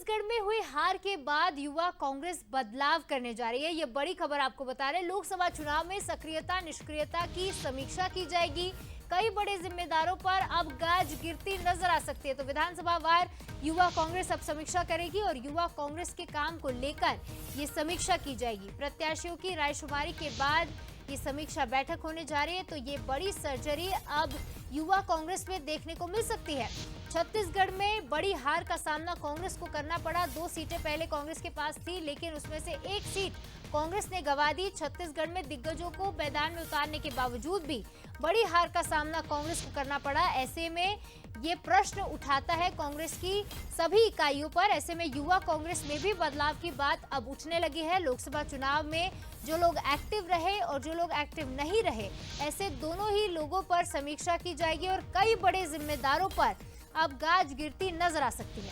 छत्तीसगढ़ में हुई हार के बाद युवा कांग्रेस बदलाव करने जा रही है। ये बड़ी खबर आपको बता रहे हैं। लोकसभा चुनाव में सक्रियता निष्क्रियता की समीक्षा की जाएगी। कई बड़े जिम्मेदारों पर अब गाज गिरती नजर आ सकती है। तो विधानसभा वार युवा कांग्रेस अब समीक्षा करेगी और युवा कांग्रेस के काम को लेकर ये समीक्षा की जाएगी। प्रत्याशियों की रायशुमारी के बाद ये समीक्षा बैठक होने जा रही है। तो ये बड़ी सर्जरी अब युवा कांग्रेस में देखने को मिल सकती है। छत्तीसगढ़ में बड़ी हार का सामना कांग्रेस को करना पड़ा। 2 सीटें पहले कांग्रेस के पास थी, लेकिन उसमें से एक सीट कांग्रेस ने गंवा दी। छत्तीसगढ़ में दिग्गजों को मैदान में उतारने के बावजूद भी बड़ी हार का सामना कांग्रेस को करना पड़ा। ऐसे में ये प्रश्न उठाता है कांग्रेस की सभी इकाइयों पर। ऐसे में युवा कांग्रेस में भी बदलाव की बात अब उठने लगी है। लोकसभा चुनाव में जो लोग एक्टिव रहे और जो लोग एक्टिव नहीं रहे, ऐसे दोनों ही लोगों पर समीक्षा की जाएगी और कई बड़े जिम्मेदारों पर अब गाज गिरती नजर आ सकती है।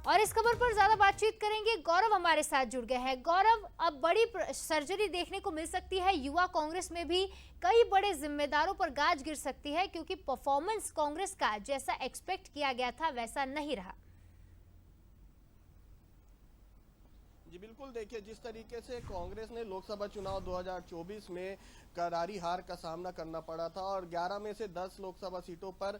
और इस खबर पर ज्यादा बातचीत करेंगे, गौरव हमारे साथ जुड़ गए हैं। गौरव, अब बड़ी सर्जरी देखने को मिल सकती है। युवा कांग्रेस में भी कई बड़े जिम्मेदारों पर गाज गिर सकती है, क्योंकि परफॉर्मेंस कांग्रेस का जैसा एक्सपेक्ट किया गया था वैसा नहीं रहा। जी बिल्कुल, देखिए जिस तरीके से कांग्रेस ने लोकसभा चुनाव 2024 में करारी हार का सामना करना पड़ा था और 11 में से 10 लोकसभा सीटों पर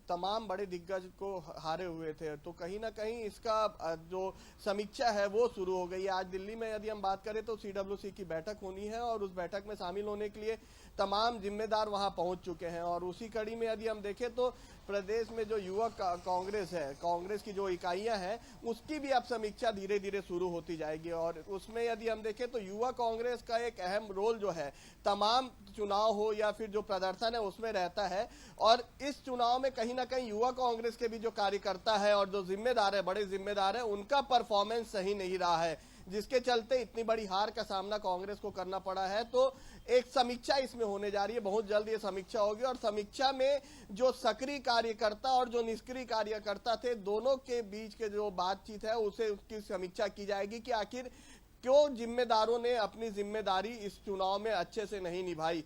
तमाम बड़े दिग्गज को हारे हुए थे, तो कहीं ना कहीं इसका जो समीक्षा है वो शुरू हो गई है। आज दिल्ली में यदि हम बात करें तो CWC की बैठक होनी है और उस बैठक में शामिल होने के लिए तमाम जिम्मेदार वहां पहुंच चुके हैं। और उसी कड़ी में यदि हम देखें तो प्रदेश में जो युवा कांग्रेस है, कांग्रेस की जो इकाइयां हैं, उसकी भी अब समीक्षा धीरे धीरे शुरू होती जाएगी। और उसमें यदि हम देखें तो युवा कांग्रेस का एक अहम रोल जो है तमाम चुनाव हो या फिर जो प्रदर्शन है उसमें रहता है। और इस चुनाव में कहीं ना कहीं युवा कांग्रेस के भी जो कार्यकर्ता है और जो जिम्मेदार है, बड़े जिम्मेदार है, उनका परफॉर्मेंस सही नहीं रहा है, जिसके चलते इतनी बड़ी हार का सामना कांग्रेस को करना पड़ा है। तो एक समीक्षा इसमें होने जा रही है, बहुत जल्द ये समीक्षा होगी और समीक्षा में जो सक्रिय कार्यकर्ता और जो निष्क्रिय कार्यकर्ता थे, दोनों के बीच के जो बातचीत है उसे उसकी समीक्षा की जाएगी कि आखिर क्यों जिम्मेदारों ने अपनी जिम्मेदारी इस चुनाव में अच्छे से नहीं निभाई।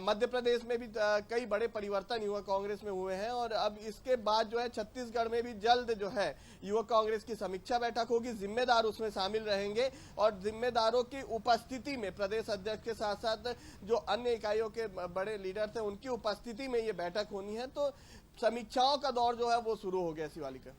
मध्य प्रदेश में भी कई बड़े परिवर्तन युवा कांग्रेस में हुए हैं और अब इसके बाद जो है छत्तीसगढ़ में भी जल्द जो है युवा कांग्रेस की समीक्षा बैठक होगी। जिम्मेदार उसमें शामिल रहेंगे और जिम्मेदारों की उपस्थिति में प्रदेश अध्यक्ष के साथ साथ जो अन्य इकाइयों के बड़े लीडर थे उनकी उपस्थिति में ये बैठक होनी है। तो समीक्षाओं का दौर जो है वो शुरू हो गया शिवालिका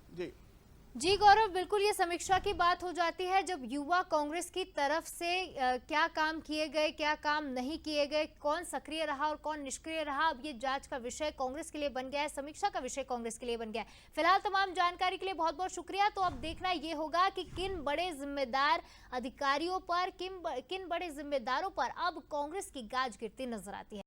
जी गौरव, बिल्कुल ये समीक्षा की बात हो जाती है जब युवा कांग्रेस की तरफ से क्या काम किए गए, क्या काम नहीं किए गए, कौन सक्रिय रहा और कौन निष्क्रिय रहा। अब ये जांच का विषय कांग्रेस के लिए बन गया है, समीक्षा का विषय कांग्रेस के लिए बन गया है। फिलहाल तमाम जानकारी के लिए बहुत बहुत शुक्रिया। तो अब देखना ये होगा कि किन बड़े जिम्मेदार अधिकारियों पर, किन बड़े जिम्मेदारों पर अब कांग्रेस की गाज गिरती नजर आती है।